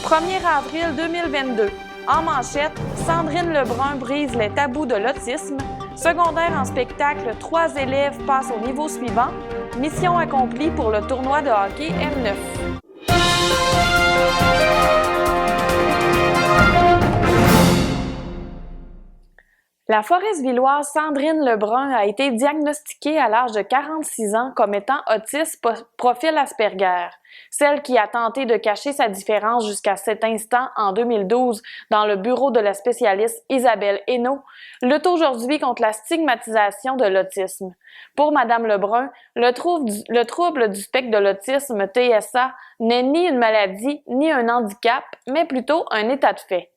1er avril 2022. En manchette, Sandrine Lebrun brise les tabous de l'autisme. Secondaire en spectacle, 3 élèves passent au niveau suivant. Mission accomplie pour le tournoi de hockey M9. La Forestvillage Sandrine Lebrun a été diagnostiquée à l'âge de 46 ans comme étant autiste profil Asperger. Celle qui a tenté de cacher sa différence jusqu'à cet instant en 2012 dans le bureau de la spécialiste Isabelle Hainaut lutte aujourd'hui contre la stigmatisation de l'autisme. Pour Madame Lebrun, le trouble du spectre de l'autisme, TSA, n'est ni une maladie ni un handicap, mais plutôt un état de fait.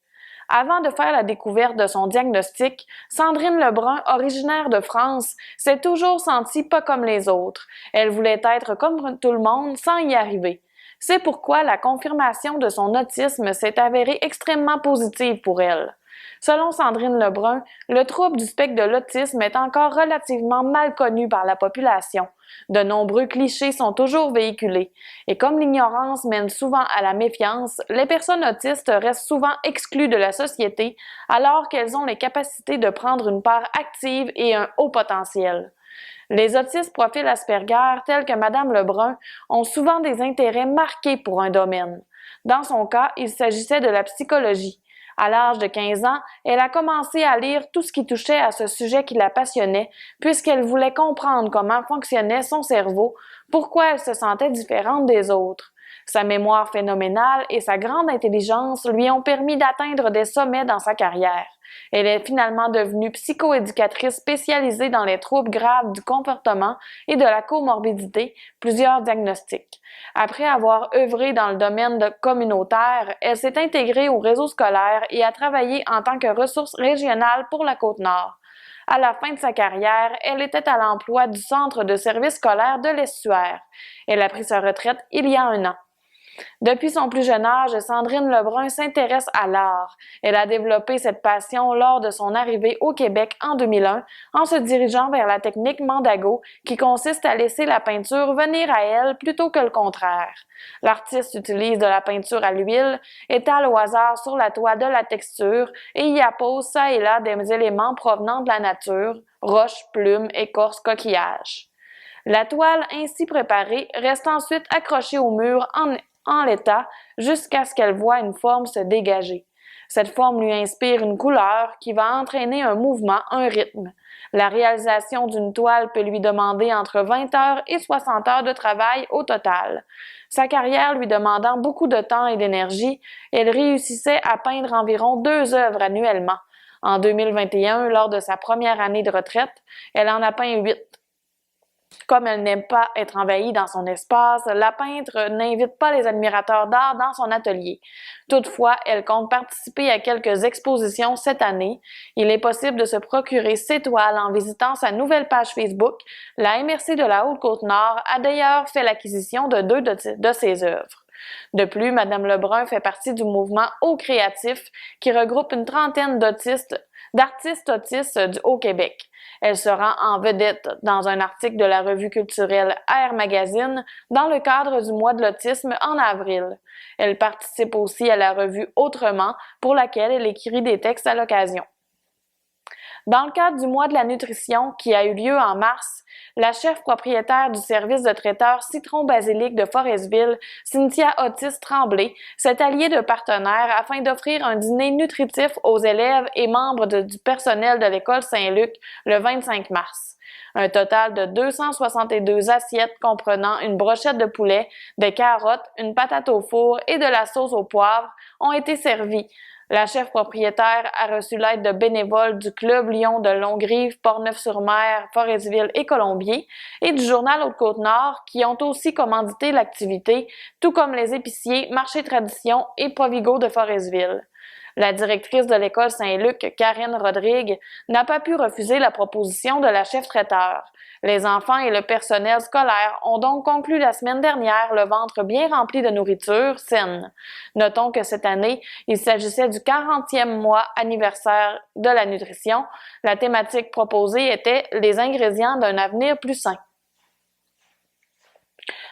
Avant de faire la découverte de son diagnostic, Sandrine Lebrun, originaire de France, s'est toujours sentie pas comme les autres. Elle voulait être comme tout le monde sans y arriver. C'est pourquoi la confirmation de son autisme s'est avérée extrêmement positive pour elle. Selon Sandrine Lebrun, le trouble du spectre de l'autisme est encore relativement mal connu par la population. De nombreux clichés sont toujours véhiculés. Et comme l'ignorance mène souvent à la méfiance, les personnes autistes restent souvent exclues de la société alors qu'elles ont les capacités de prendre une part active et un haut potentiel. Les autistes profil Asperger, tels que Madame Lebrun, ont souvent des intérêts marqués pour un domaine. Dans son cas, il s'agissait de la psychologie. À l'âge de 15 ans, elle a commencé à lire tout ce qui touchait à ce sujet qui la passionnait, puisqu'elle voulait comprendre comment fonctionnait son cerveau, pourquoi elle se sentait différente des autres. Sa mémoire phénoménale et sa grande intelligence lui ont permis d'atteindre des sommets dans sa carrière. Elle est finalement devenue psychoéducatrice spécialisée dans les troubles graves du comportement et de la comorbidité, plusieurs diagnostics. Après avoir œuvré dans le domaine communautaire, elle s'est intégrée au réseau scolaire et a travaillé en tant que ressource régionale pour la Côte-Nord. À la fin de sa carrière, elle était à l'emploi du Centre de services scolaires de l'Estuaire. Elle a pris sa retraite il y a 1 an. Depuis son plus jeune âge, Sandrine Lebrun s'intéresse à l'art. Elle a développé cette passion lors de son arrivée au Québec en 2001 en se dirigeant vers la technique Mandago qui consiste à laisser la peinture venir à elle plutôt que le contraire. L'artiste utilise de la peinture à l'huile, étale au hasard sur la toile de la texture et y appose ça et là des éléments provenant de la nature, roches, plumes, écorces, coquillages. La toile ainsi préparée reste ensuite accrochée au mur en l'état jusqu'à ce qu'elle voie une forme se dégager. Cette forme lui inspire une couleur qui va entraîner un mouvement, un rythme. La réalisation d'une toile peut lui demander entre 20 heures et 60 heures de travail au total. Sa carrière lui demandant beaucoup de temps et d'énergie, elle réussissait à peindre environ 2 œuvres annuellement. En 2021, lors de sa première année de retraite, elle en a peint 8. Comme elle n'aime pas être envahie dans son espace, la peintre n'invite pas les admirateurs d'art dans son atelier. Toutefois, elle compte participer à quelques expositions cette année. Il est possible de se procurer ses toiles en visitant sa nouvelle page Facebook. La MRC de la Haute-Côte-Nord a d'ailleurs fait l'acquisition de 2 de ses œuvres. De plus, Madame Lebrun fait partie du mouvement Haut Créatif qui regroupe une trentaine d'artistes autistes du Haut-Québec. Elle se rend en vedette dans un article de la revue culturelle Air Magazine dans le cadre du mois de l'autisme en avril. Elle participe aussi à la revue Autrement pour laquelle elle écrit des textes à l'occasion. Dans le cadre du mois de la nutrition qui a eu lieu en mars, la chef propriétaire du service de traiteur Citron Basilic de Forestville, Cynthia Otis Tremblay, s'est alliée de partenaires afin d'offrir un dîner nutritif aux élèves et membres du personnel de l'école Saint-Luc le 25 mars. Un total de 262 assiettes comprenant une brochette de poulet, des carottes, une patate au four et de la sauce au poivre ont été servies. La chef propriétaire a reçu l'aide de bénévoles du Club Lion de Longrive, Portneuf-sur-Mer, Forestville et Colombier et du Journal Haute-Côte-Nord qui ont aussi commandité l'activité, tout comme les épiciers Marché Tradition et Provigo de Forestville. La directrice de l'école Saint-Luc, Karine Rodrigue, n'a pas pu refuser la proposition de la chef traiteur. Les enfants et le personnel scolaire ont donc conclu la semaine dernière le ventre bien rempli de nourriture saine. Notons que cette année, il s'agissait du 40e mois anniversaire de la nutrition. La thématique proposée était « Les ingrédients d'un avenir plus sain ».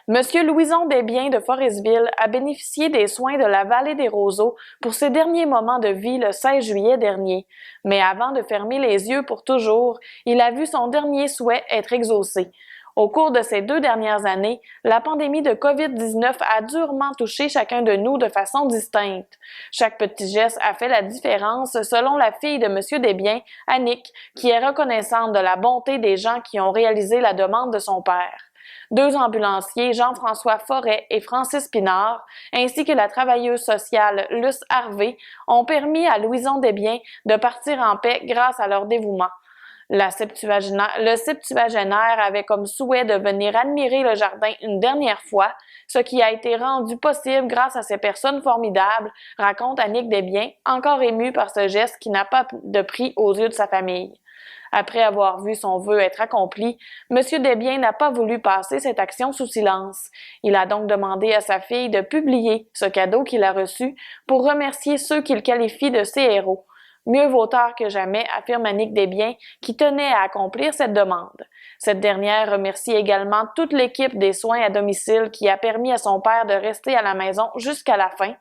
Monsieur Louison Desbiens de Forestville a bénéficié des soins de la Vallée des Roseaux pour ses derniers moments de vie le 16 juillet dernier. Mais avant de fermer les yeux pour toujours, il a vu son dernier souhait être exaucé. Au cours de ces 2 dernières années, la pandémie de COVID-19 a durement touché chacun de nous de façon distincte. Chaque petit geste a fait la différence selon la fille de Monsieur Desbiens, Annick, qui est reconnaissante de la bonté des gens qui ont réalisé la demande de son père. 2 ambulanciers, Jean-François Forêt et Francis Pinard, ainsi que la travailleuse sociale Luce Harvey, ont permis à Louison Desbiens de partir en paix grâce à leur dévouement. Le septuagénaire avait comme souhait de venir admirer le jardin une dernière fois, ce qui a été rendu possible grâce à ces personnes formidables, raconte Annick Desbiens, encore émue par ce geste qui n'a pas de prix aux yeux de sa famille. Après avoir vu son vœu être accompli, M. Desbiens n'a pas voulu passer cette action sous silence. Il a donc demandé à sa fille de publier ce cadeau qu'il a reçu pour remercier ceux qu'il qualifie de ses héros. Mieux vaut tard que jamais, affirme Annick Desbiens, qui tenait à accomplir cette demande. Cette dernière remercie également toute l'équipe des soins à domicile qui a permis à son père de rester à la maison jusqu'à la fin.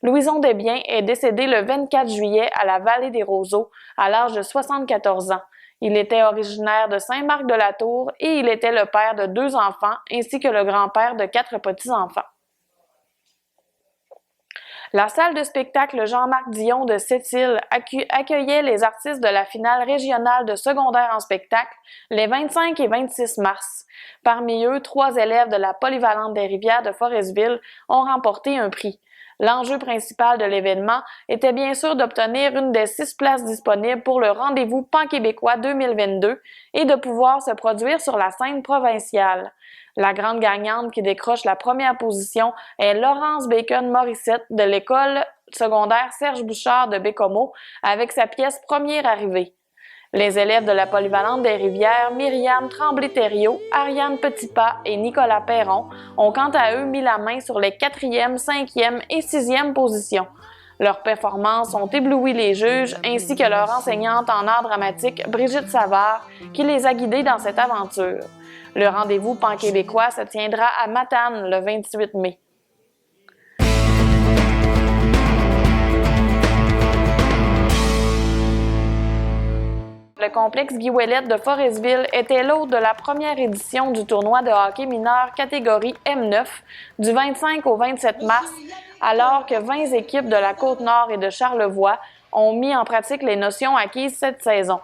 Louison Desbiens est décédé le 24 juillet à la Vallée des Roseaux, à l'âge de 74 ans. Il était originaire de Saint-Marc-de-la-Tour et il était le père de 2 enfants ainsi que le grand-père de 4 petits-enfants. La salle de spectacle Jean-Marc Dion de Sept-Îles accueillait les artistes de la finale régionale de secondaire en spectacle les 25 et 26 mars. Parmi eux, 3 élèves de la Polyvalente des Rivières de Forestville ont remporté un prix. L'enjeu principal de l'événement était bien sûr d'obtenir une des 6 places disponibles pour le rendez-vous pan-québécois 2022 et de pouvoir se produire sur la scène provinciale. La grande gagnante qui décroche la première position est Laurence Bacon-Morissette de l'école secondaire Serge Bouchard de Bécomo avec sa pièce Première arrivée. Les élèves de la Polyvalente des Rivières, Myriam Tremblay-Thériault, Ariane Petitpas et Nicolas Perron, ont quant à eux mis la main sur les 4e, 5e et 6e positions. Leurs performances ont ébloui les juges ainsi que leur enseignante en art dramatique, Brigitte Savard, qui les a guidés dans cette aventure. Le rendez-vous pan-québécois se tiendra à Matane le 28 mai. Le complexe Guy Ouellet de Forestville était l'hôte de la première édition du tournoi de hockey mineur catégorie M9 du 25 au 27 mars, alors que 20 équipes de la Côte-Nord et de Charlevoix ont mis en pratique les notions acquises cette saison.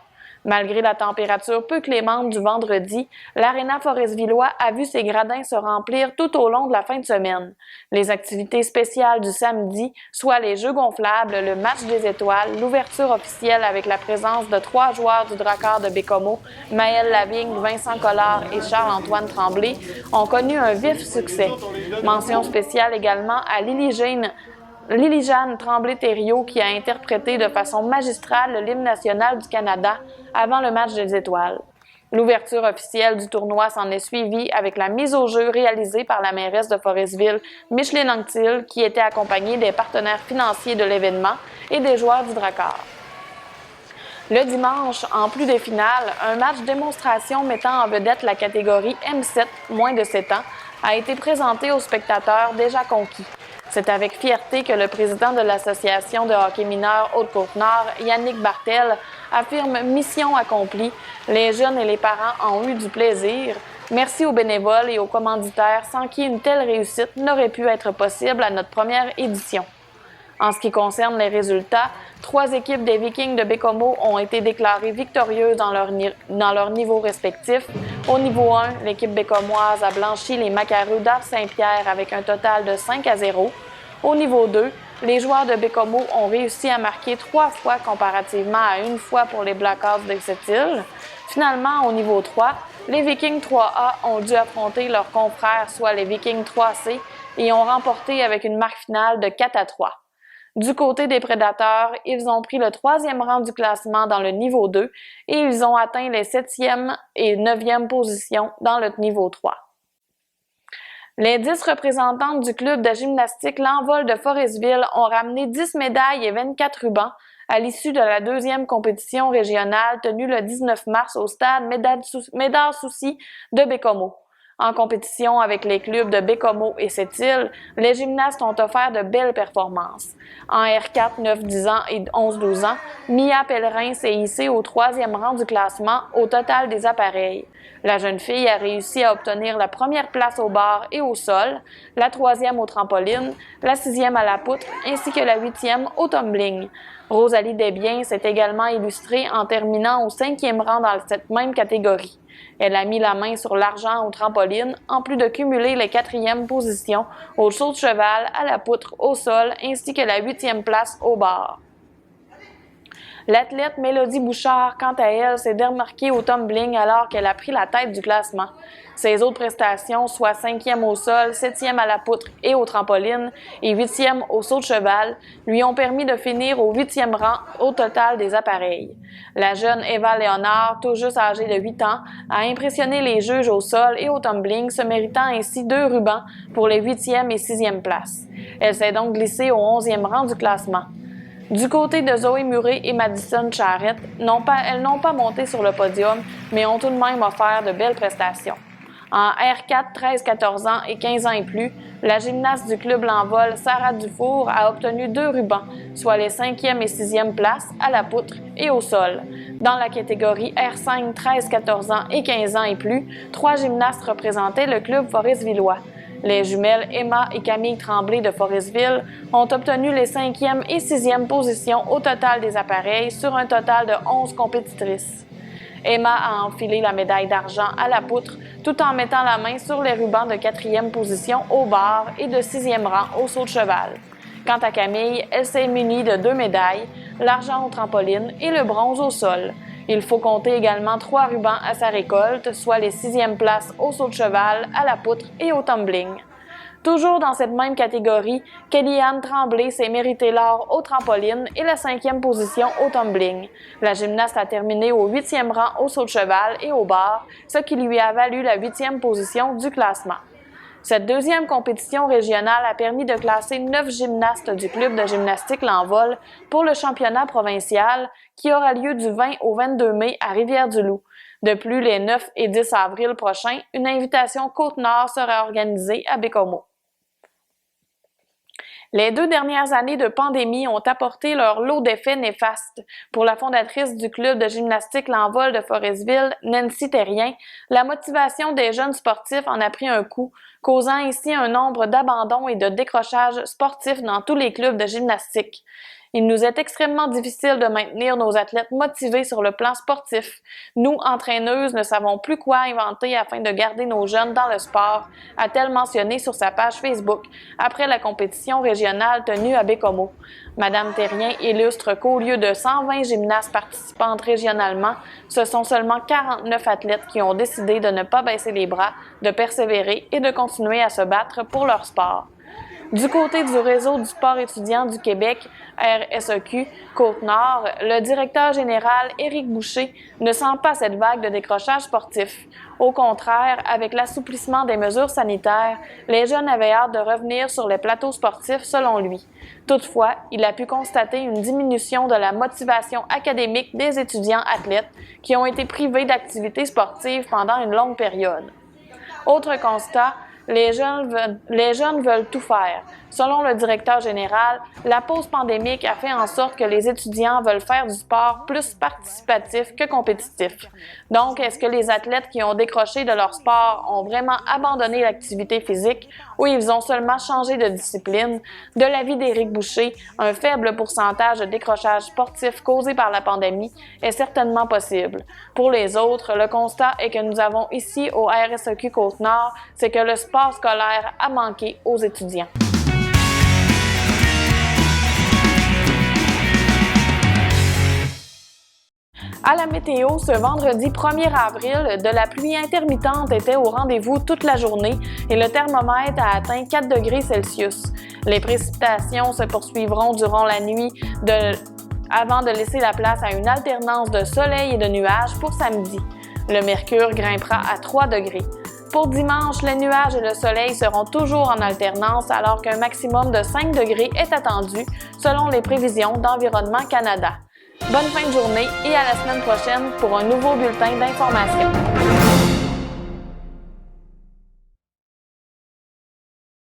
Malgré la température peu clémente du vendredi, l'aréna foresvillois a vu ses gradins se remplir tout au long de la fin de semaine. Les activités spéciales du samedi, soit les jeux gonflables, le match des étoiles, l'ouverture officielle avec la présence de 3 joueurs du Drakkar de Bécomo, Maëlle Lavigne, Vincent Collard et Charles-Antoine Tremblay, ont connu un vif succès. Mention spéciale également à Lily-Jeanne Tremblay-Thériault qui a interprété de façon magistrale l'hymne national du Canada avant le match des étoiles. L'ouverture officielle du tournoi s'en est suivie avec la mise au jeu réalisée par la mairesse de Forestville, Micheline Anctil, qui était accompagnée des partenaires financiers de l'événement et des joueurs du Drakkar. Le dimanche, en plus des finales, un match démonstration mettant en vedette la catégorie M7, moins de 7 ans, a été présenté aux spectateurs déjà conquis. C'est avec fierté que le président de l'Association de hockey mineur Haute-Côte-Nord, Yannick Bartel, affirme « Mission accomplie ». Les jeunes et les parents ont eu du plaisir. Merci aux bénévoles et aux commanditaires sans qui une telle réussite n'aurait pu être possible à notre première édition. En ce qui concerne les résultats, 3 équipes des Vikings de Bécomo ont été déclarées victorieuses dans leur niveau respectif. Au niveau 1, l'équipe bécomoise a blanchi les Macareux d'Arc-Saint-Pierre avec un total de 5-0. Au niveau 2, les joueurs de Bécomo ont réussi à marquer 3 fois comparativement à 1 fois pour les Blackhawks de Sept-Îles. Finalement, au niveau 3, les Vikings 3A ont dû affronter leurs confrères, soit les Vikings 3C, et ont remporté avec une marque finale de 4-3. Du côté des Prédateurs, ils ont pris le 3e rang du classement dans le niveau 2 et ils ont atteint les 7e et 9e positions dans le niveau 3. Les 10 représentantes du club de gymnastique L'Envol de Forestville ont ramené 10 médailles et 24 rubans à l'issue de la 2e compétition régionale tenue le 19 mars au stade Médard Soucy de Bécomo. En compétition avec les clubs de Baie-Comeau et Sept-Îles, les gymnastes ont offert de belles performances. En R4, 9-10 ans et 11-12 ans, Mia Pellerin s'est hissée au 3e rang du classement au total des appareils. La jeune fille a réussi à obtenir la première place au bar et au sol, la 3e au trampoline, la 6e à la poutre ainsi que la 8e au tumbling. Rosalie Desbiens s'est également illustrée en terminant au 5e rang dans cette même catégorie. Elle a mis la main sur l'argent au trampoline, en plus de cumuler les 4e positions au saut de cheval, à la poutre, au sol, ainsi que la 8e place au bar. L'athlète Mélodie Bouchard, quant à elle, s'est démarquée au tumbling alors qu'elle a pris la tête du classement. Ses autres prestations, soit 5e au sol, 7e à la poutre et au trampoline et 8e au saut de cheval, lui ont permis de finir au 8e rang au total des appareils. La jeune Eva Léonard, tout juste âgée de 8 ans, a impressionné les juges au sol et au tumbling, se méritant ainsi 2 rubans pour les 8e et 6e places. Elle s'est donc glissée au 11e rang du classement. Du côté de Zoé Murray et Madison Charrette, elles n'ont pas monté sur le podium, mais ont tout de même offert de belles prestations. En R4, 13, 14 ans et 15 ans et plus, la gymnaste du club L'Envol, Sarah Dufour, a obtenu 2 rubans, soit les 5e et 6e places à la poutre et au sol. Dans la catégorie R5, 13, 14 ans et 15 ans et plus, 3 gymnastes représentaient le club Forestvilleois. Les jumelles Emma et Camille Tremblay de Forestville ont obtenu les 5e et 6e positions au total des appareils sur un total de 11 compétitrices. Emma a enfilé la médaille d'argent à la poutre tout en mettant la main sur les rubans de 4e position au bar et de 6e rang au saut de cheval. Quant à Camille, elle s'est munie de 2 médailles, l'argent au trampoline et le bronze au sol. Il faut compter également 3 rubans à sa récolte, soit les 6e places au saut de cheval, à la poutre et au tumbling. Toujours dans cette même catégorie, Kellyanne Tremblay s'est mérité l'or au trampoline et la 5e position au tumbling. La gymnaste a terminé au 8e rang au saut de cheval et au bar, ce qui lui a valu la 8e position du classement. Cette 2e compétition régionale a permis de classer 9 gymnastes du club de gymnastique L'Envol pour le championnat provincial qui aura lieu du 20 au 22 mai à Rivière-du-Loup. De plus, les 9 et 10 avril prochains, une invitation Côte-Nord sera organisée à Baie-Comeau. Les 2 dernières années de pandémie ont apporté leur lot d'effets néfastes. Pour la fondatrice du club de gymnastique L'Envol de Forestville, Nancy Terrien, la motivation des jeunes sportifs en a pris un coup, causant ainsi un nombre d'abandons et de décrochages sportifs dans tous les clubs de gymnastique. Il nous est extrêmement difficile de maintenir nos athlètes motivés sur le plan sportif. Nous, entraîneuses, ne savons plus quoi inventer afin de garder nos jeunes dans le sport, a-t-elle mentionné sur sa page Facebook après la compétition régionale tenue à Baie-Comeau. Madame Terrien illustre qu'au lieu de 120 gymnastes participantes régionalement, ce sont seulement 49 athlètes qui ont décidé de ne pas baisser les bras, de persévérer et de continuer à se battre pour leur sport. Du côté du réseau du sport étudiant du Québec, RSEQ Côte-Nord, le directeur général Éric Boucher ne sent pas cette vague de décrochage sportif. Au contraire, avec l'assouplissement des mesures sanitaires, les jeunes avaient hâte de revenir sur les plateaux sportifs selon lui. Toutefois, il a pu constater une diminution de la motivation académique des étudiants athlètes qui ont été privés d'activités sportives pendant une longue période. Autre constat, les jeunes veulent tout faire. Selon le directeur général, la pause pandémique a fait en sorte que les étudiants veulent faire du sport plus participatif que compétitif. Donc, est-ce que les athlètes qui ont décroché de leur sport ont vraiment abandonné l'activité physique ou ils ont seulement changé de discipline? De l'avis d'Éric Boucher, un faible pourcentage de décrochage sportif causé par la pandémie est certainement possible. Pour les autres, le constat est que nous avons ici au RSEQ Côte-Nord, c'est que le sport scolaire a manqué aux étudiants. À la météo, ce vendredi 1er avril, de la pluie intermittente était au rendez-vous toute la journée et le thermomètre a atteint 4 degrés Celsius. Les précipitations se poursuivront durant la nuit avant de laisser la place à une alternance de soleil et de nuages pour samedi. Le mercure grimpera à 3 degrés. Pour dimanche, les nuages et le soleil seront toujours en alternance alors qu'un maximum de 5 degrés est attendu selon les prévisions d'Environnement Canada. Bonne fin de journée et à la semaine prochaine pour un nouveau bulletin d'information.